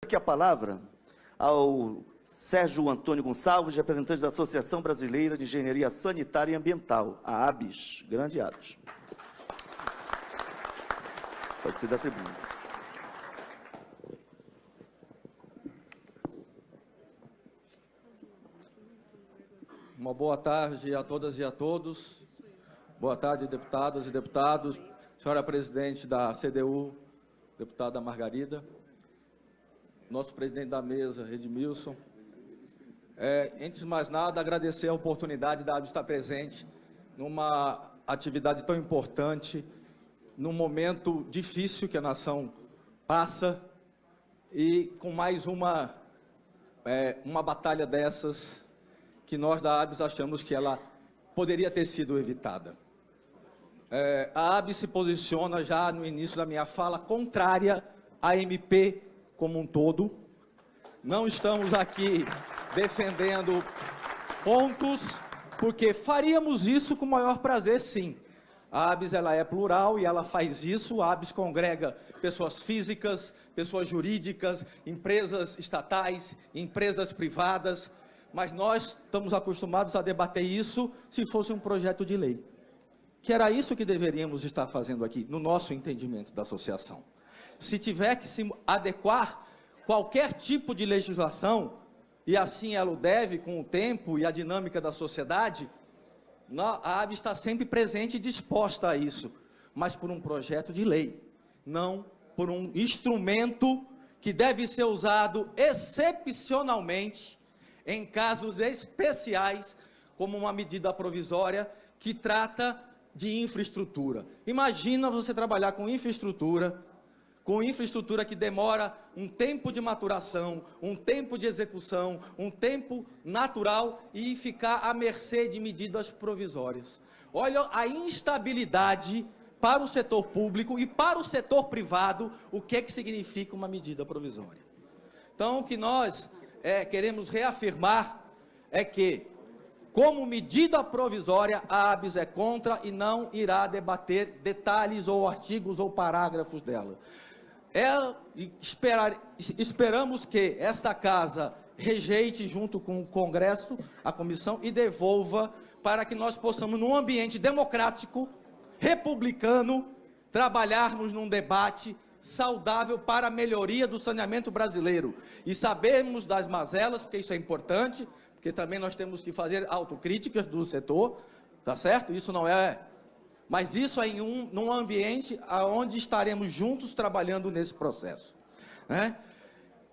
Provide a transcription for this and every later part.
Aqui a palavra ao Sérgio Antônio Gonçalves, representante da Associação Brasileira de Engenharia Sanitária e Ambiental, a ABES. Grande ABES. Pode ser da tribuna. Uma boa tarde a todas e a todos. Boa tarde, deputadas e deputados. Senhora presidente da CDU, deputada Margarida. Nosso presidente da mesa, Edmilson. Antes de mais nada, agradecer a oportunidade da ABES estar presente numa atividade tão importante, num momento difícil que a nação passa, e com mais uma batalha dessas, que nós da ABES achamos que ela poderia ter sido evitada. A ABES se posiciona já no início da minha fala contrária à MP como um todo. Não estamos aqui defendendo pontos, porque faríamos isso com o maior prazer, sim. A ABES ela é plural e ela faz isso. A ABES congrega pessoas físicas, pessoas jurídicas, empresas estatais, empresas privadas, mas nós estamos acostumados a debater isso se fosse um projeto de lei, que era isso que deveríamos estar fazendo aqui, no nosso entendimento da associação. Se tiver que se adequar qualquer tipo de legislação, e assim ela o deve com o tempo e a dinâmica da sociedade, a ABES está sempre presente e disposta a isso, mas por um projeto de lei, não por um instrumento que deve ser usado excepcionalmente, em casos especiais, como uma medida provisória que trata de infraestrutura. Imagina você trabalhar com infraestrutura que demora um tempo de maturação, um tempo de execução, um tempo natural, e ficar à mercê de medidas provisórias. Olha a instabilidade para o setor público e para o setor privado, o que significa uma medida provisória. Então, o que nós queremos reafirmar é que, como medida provisória, a ABES é contra e não irá debater detalhes ou artigos ou parágrafos dela. Esperamos que esta casa rejeite junto com o Congresso, a comissão, e devolva para que nós possamos, num ambiente democrático, republicano, trabalharmos num debate saudável para a melhoria do saneamento brasileiro. E sabemos das mazelas, porque isso é importante, porque também nós temos que fazer autocríticas do setor, tá certo? Isso não é... Mas isso é num ambiente onde estaremos juntos trabalhando nesse processo, né?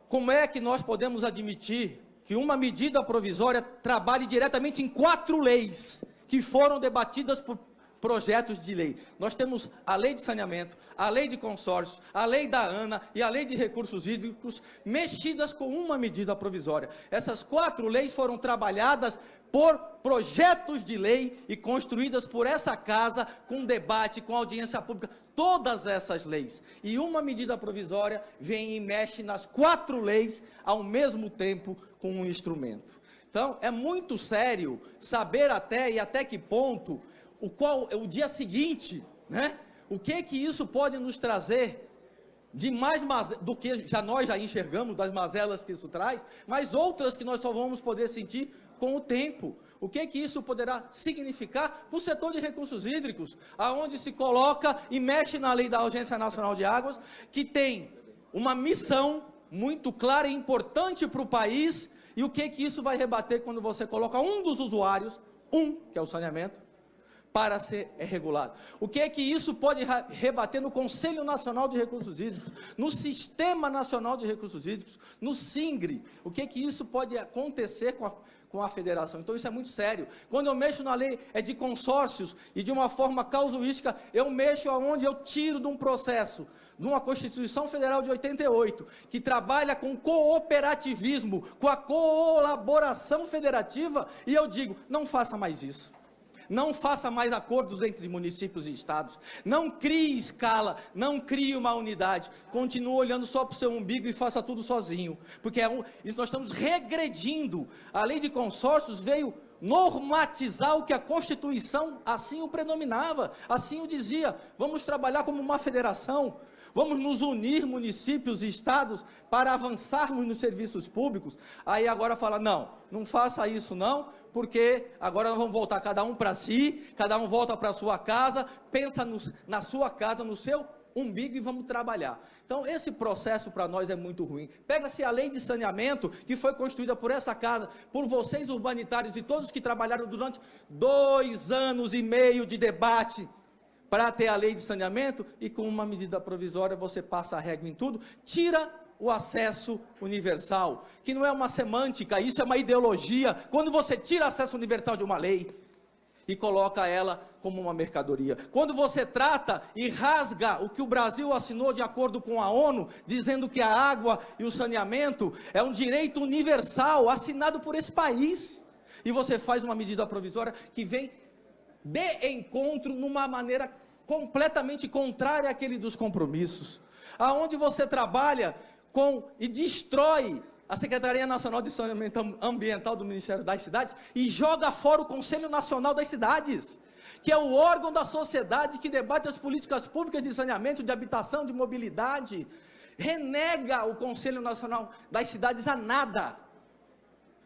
Como é que nós podemos admitir que uma medida provisória trabalhe diretamente em 4 leis que foram debatidas por projetos de lei? Nós temos a lei de saneamento, a lei de consórcios, a lei da ANA e a lei de recursos hídricos, mexidas com uma medida provisória. Essas 4 leis foram trabalhadas por projetos de lei e construídas por essa casa, com debate, com audiência pública, todas essas leis. E uma medida provisória vem e mexe nas 4 leis ao mesmo tempo com um instrumento. Então, é muito sério saber até que ponto, o dia seguinte, né? O que isso pode nos trazer de mais do que nós já enxergamos, das mazelas que isso traz, mas outras que nós só vamos poder sentir com o tempo. O que isso poderá significar para o setor de recursos hídricos, aonde se coloca e mexe na lei da Agência Nacional de Águas, que tem uma missão muito clara e importante para o país, e o que isso vai rebater quando você coloca um dos usuários, que é o saneamento, para ser regulado. O que isso pode rebater no Conselho Nacional de Recursos Hídricos, no Sistema Nacional de Recursos Hídricos, no SINGRE? O que isso pode acontecer com a federação? Então isso é muito sério. Quando eu mexo na lei de consórcios e de uma forma casuística, eu mexo aonde eu tiro de um processo, numa Constituição Federal de 88, que trabalha com cooperativismo, com a colaboração federativa, e eu digo, não faça mais isso. Não faça mais acordos entre municípios e estados, não crie escala, não crie uma unidade, continue olhando só para o seu umbigo e faça tudo sozinho, porque nós estamos regredindo. A lei de consórcios veio normatizar o que a Constituição assim o predominava, assim o dizia: vamos trabalhar como uma federação. vamos nos unir, municípios e estados, para avançarmos nos serviços públicos. Aí agora fala, não faça isso não, porque agora nós vamos voltar cada um para si, cada um volta para a sua casa, pensa na sua casa, no seu umbigo e vamos trabalhar. Então esse processo para nós é muito ruim. Pega-se a lei de saneamento, que foi construída por essa casa, por vocês urbanitários e todos que trabalharam durante 2 anos e meio de debate, para ter a lei de saneamento, e com uma medida provisória você passa a régua em tudo, tira o acesso universal, que não é uma semântica, isso é uma ideologia, quando você tira acesso universal de uma lei, e coloca ela como uma mercadoria. Quando você trata e rasga o que o Brasil assinou de acordo com a ONU, dizendo que a água e o saneamento é um direito universal, assinado por esse país, e você faz uma medida provisória que vem de encontro numa maneira completamente contrária àquele dos compromissos, aonde você trabalha e destrói a Secretaria Nacional de Saneamento Ambiental do Ministério das Cidades e joga fora o Conselho Nacional das Cidades, que é o órgão da sociedade que debate as políticas públicas de saneamento, de habitação, de mobilidade, renega o Conselho Nacional das Cidades a nada,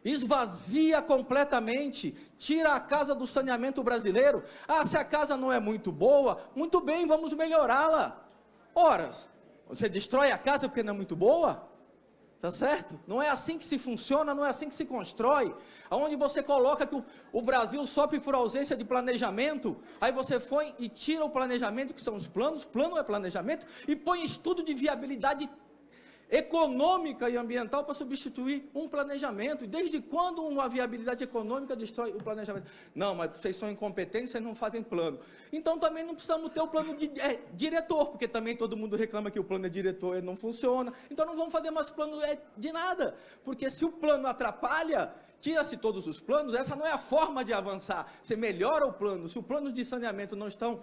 esvazia completamente, tira a casa do saneamento brasileiro. Se a casa não é muito boa, muito bem, vamos melhorá-la. Ora, você destrói a casa porque não é muito boa? Tá certo? Não é assim que se funciona, não é assim que se constrói. Aonde você coloca que o Brasil sofre por ausência de planejamento, aí você foi e tira o planejamento, que são os planos, plano é planejamento, e põe estudo de viabilidade econômica e ambiental para substituir um planejamento. E desde quando uma viabilidade econômica destrói o planejamento? Não, mas vocês são incompetentes, vocês não fazem plano. Então também não precisamos ter o plano de diretor, porque também todo mundo reclama que o plano é diretor e não funciona. Então não vamos fazer mais plano de nada, porque se o plano atrapalha, tira-se todos os planos, essa não é a forma de avançar. Você melhora o plano. Se os planos de saneamento não estão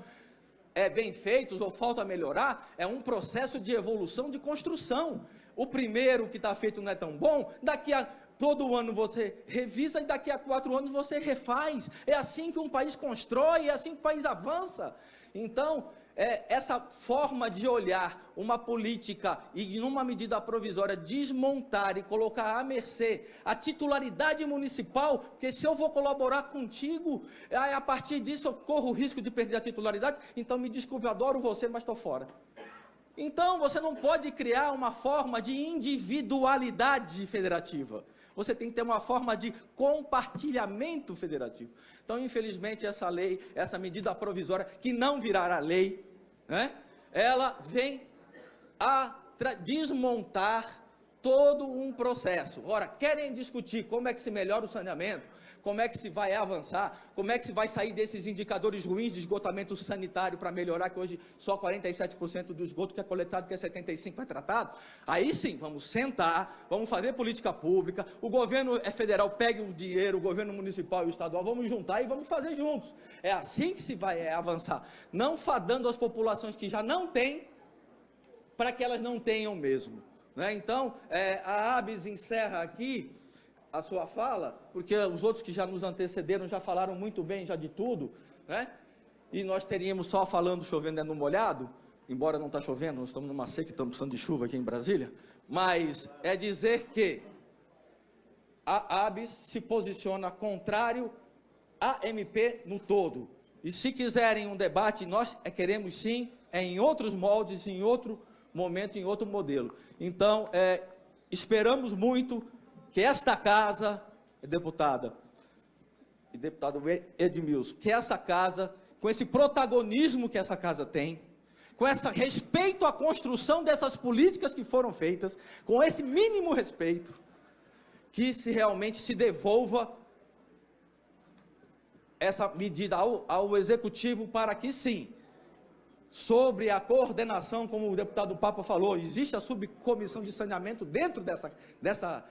bem feitos ou falta melhorar, é um processo de evolução, de construção. O primeiro que está feito não é tão bom, daqui a todo ano você revisa e daqui a 4 anos você refaz. É assim que um país constrói, é assim que o país avança. Então, essa forma de olhar uma política e, numa medida provisória, desmontar e colocar à mercê a titularidade municipal, porque se eu vou colaborar contigo, a partir disso eu corro o risco de perder a titularidade, então me desculpe, eu adoro você, mas estou fora. Então, você não pode criar uma forma de individualidade federativa. Você tem que ter uma forma de compartilhamento federativo. Então, infelizmente, essa lei, essa medida provisória, que não virará lei, né, ela vem a desmontar todo um processo. Ora, querem discutir como é que se melhora o saneamento, como é que se vai avançar, como é que se vai sair desses indicadores ruins de esgotamento sanitário para melhorar, que hoje só 47% do esgoto que é coletado, que é 75% é tratado. Aí sim, vamos sentar, vamos fazer política pública, o governo federal pegue o dinheiro, o governo municipal e o estadual, vamos juntar e vamos fazer juntos. É assim que se vai avançar, não fadando as populações que já não têm, para que elas não tenham mesmo. Né? Então, a ABS encerra aqui a sua fala, porque os outros que já nos antecederam já falaram muito bem já de tudo, né? E nós teríamos só falando chovendo no molhado, embora não está chovendo, nós estamos numa seca, estamos precisando de chuva aqui em Brasília, mas é dizer que a ABS se posiciona contrário à MP no todo, e se quiserem um debate, nós queremos sim, em outros moldes, em outro momento, em outro modelo. Então, esperamos muito que esta casa, deputada e deputado Edmilson, que essa casa, com esse protagonismo que essa casa tem, com esse respeito à construção dessas políticas que foram feitas, com esse mínimo respeito, que realmente se devolva essa medida ao Executivo para que sim, sobre a coordenação, como o deputado Papa falou, existe a subcomissão de saneamento dentro dessa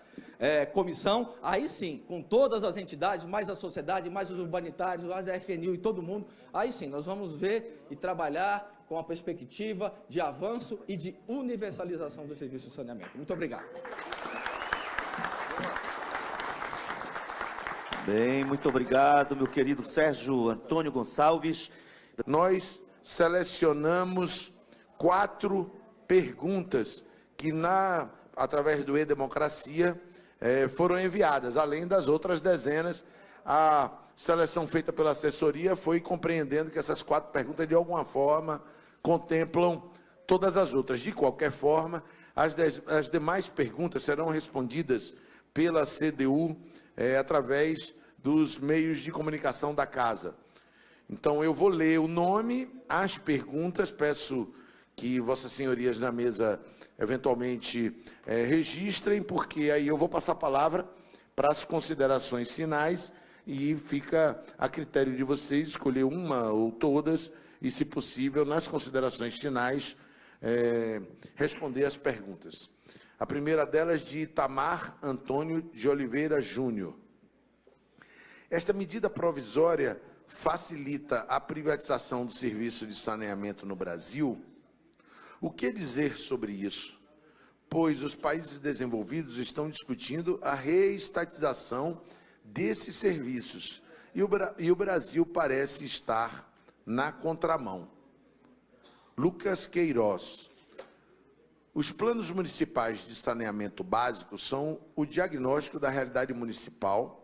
comissão, aí sim, com todas as entidades, mais a sociedade, mais os urbanitários, mais a FNU e todo mundo, aí sim, nós vamos ver e trabalhar com a perspectiva de avanço e de universalização do serviço de saneamento. Muito obrigado. Bem, muito obrigado, meu querido Sérgio Antônio Gonçalves. Nós selecionamos 4 perguntas que, através do E-Democracia, foram enviadas, além das outras dezenas. A seleção feita pela assessoria foi compreendendo que essas 4 perguntas, de alguma forma, contemplam todas as outras. De qualquer forma, as demais perguntas serão respondidas pela CDU através dos meios de comunicação da Casa. Então, eu vou ler o nome, as perguntas, peço que Vossas Senhorias na mesa, eventualmente, registrem, porque aí eu vou passar a palavra para as considerações finais e fica a critério de vocês escolher uma ou todas e, se possível, nas considerações finais, responder as perguntas. A primeira delas de Itamar Antônio de Oliveira Júnior. Esta medida provisória facilita a privatização do serviço de saneamento no Brasil? O que dizer sobre isso? Pois os países desenvolvidos estão discutindo a reestatização desses serviços e o Brasil parece estar na contramão. Lucas Queiroz. Os planos municipais de saneamento básico são o diagnóstico da realidade municipal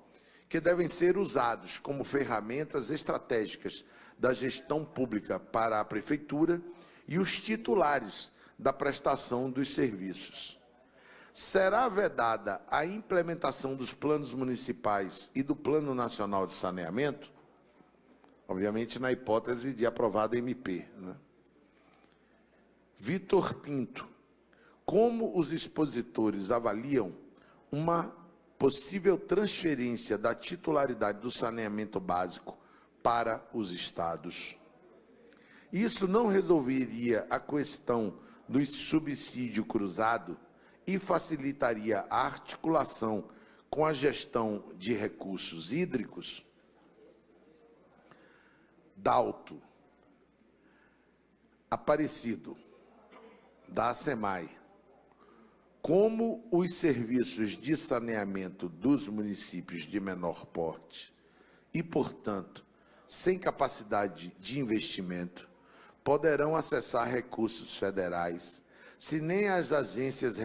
que devem ser usados como ferramentas estratégicas da gestão pública para a prefeitura e os titulares da prestação dos serviços. Será vedada a implementação dos planos municipais e do Plano Nacional de Saneamento? Obviamente, na hipótese de aprovada MP, né? Vitor Pinto. Como os expositores avaliam uma possível transferência da titularidade do saneamento básico para os estados? Isso não resolveria a questão do subsídio cruzado e facilitaria a articulação com a gestão de recursos hídricos? Dalto Aparecido, da ASEMAI. Como os serviços de saneamento dos municípios de menor porte e, portanto, sem capacidade de investimento, poderão acessar recursos federais, se nem as agências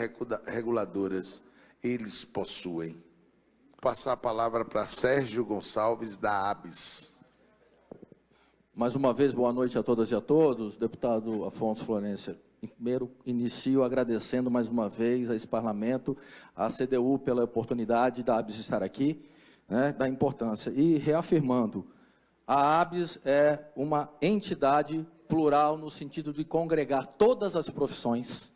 reguladoras eles possuem? Passar a palavra para Sérgio Gonçalves, da ABS. Mais uma vez, boa noite a todas e a todos. Deputado Afonso Florencio, primeiro inicio agradecendo mais uma vez a esse parlamento, a CDU pela oportunidade da ABS estar aqui, né, da importância, e reafirmando, a ABS é uma entidade plural no sentido de congregar todas as profissões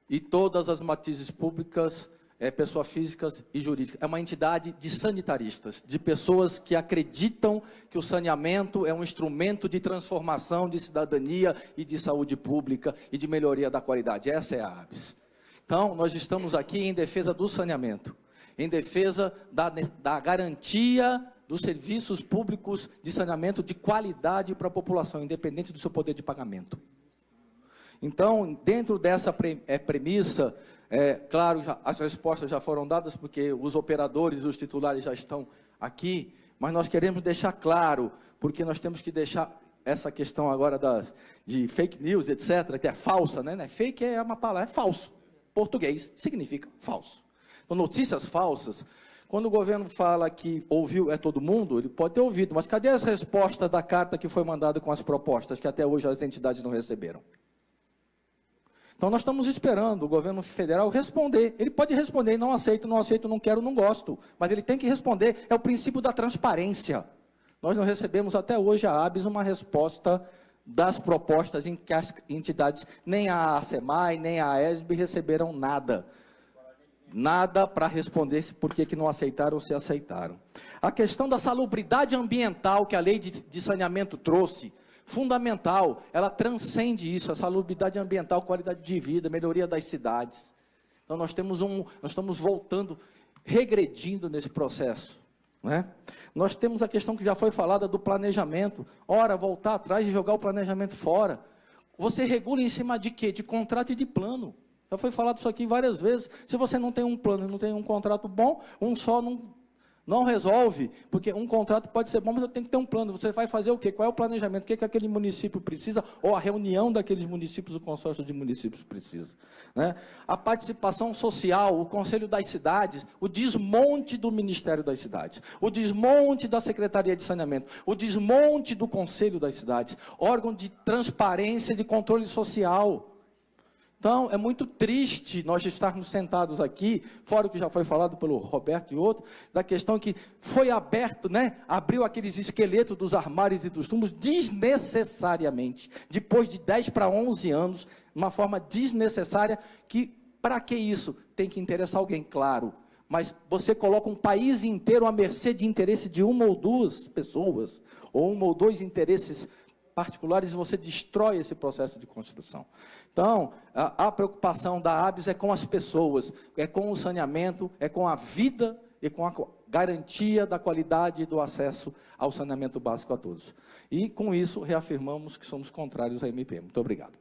e todas as matizes públicas, pessoas físicas e jurídicas. É uma entidade de sanitaristas, de pessoas que acreditam que o saneamento é um instrumento de transformação de cidadania e de saúde pública e de melhoria da qualidade. Essa é a ABS. Então, nós estamos aqui em defesa do saneamento, em defesa da garantia dos serviços públicos de saneamento de qualidade para a população, independente do seu poder de pagamento. Então, dentro dessa premissa, claro, as respostas já foram dadas, porque os operadores, os titulares já estão aqui, mas nós queremos deixar claro, porque nós temos que deixar essa questão agora de fake news, etc., que é falsa, né? Fake é uma palavra, é falso. Português significa falso. Então, notícias falsas, quando o governo fala que ouviu todo mundo, ele pode ter ouvido, mas cadê as respostas da carta que foi mandada com as propostas, que até hoje as entidades não receberam? Então, nós estamos esperando o governo federal responder. Ele pode responder, não aceito, não quero, não gosto. Mas ele tem que responder, é o princípio da transparência. Nós não recebemos até hoje a ABS uma resposta das propostas em que as entidades, nem a ASEMAI, nem a ESB receberam nada. Nada para responder por que não aceitaram ou se aceitaram. A questão da salubridade ambiental que a lei de saneamento trouxe, fundamental, ela transcende isso, a salubridade ambiental, qualidade de vida, melhoria das cidades. Então, nós estamos voltando, regredindo nesse processo, né? Nós temos a questão que já foi falada do planejamento. Ora, voltar atrás e jogar o planejamento fora. Você regula em cima de quê? De contrato e de plano. Já foi falado isso aqui várias vezes. Se você não tem um plano, não tem um contrato bom, um só Não resolve, porque um contrato pode ser bom, mas eu tenho que ter um plano. Você vai fazer o quê? Qual é o planejamento? O que aquele município precisa? Ou a reunião daqueles municípios, o consórcio de municípios precisa, né? A participação social, o Conselho das Cidades, o desmonte do Ministério das Cidades, o desmonte da Secretaria de Saneamento, o desmonte do Conselho das Cidades, órgão de transparência e de controle social. Então, é muito triste nós estarmos sentados aqui, fora o que já foi falado pelo Roberto e outro, da questão que foi aberto, né, abriu aqueles esqueletos dos armários e dos túmulos desnecessariamente, depois de 10 para 11 anos, de uma forma desnecessária, que, para que isso? Tem que interessar alguém, claro, mas você coloca um país inteiro à mercê de interesse de uma ou duas pessoas, ou um ou dois interesses particulares, e você destrói esse processo de construção. Então, a preocupação da ABS é com as pessoas, é com o saneamento, é com a vida e com a garantia da qualidade do acesso ao saneamento básico a todos. E, com isso, reafirmamos que somos contrários à MP. Muito obrigado.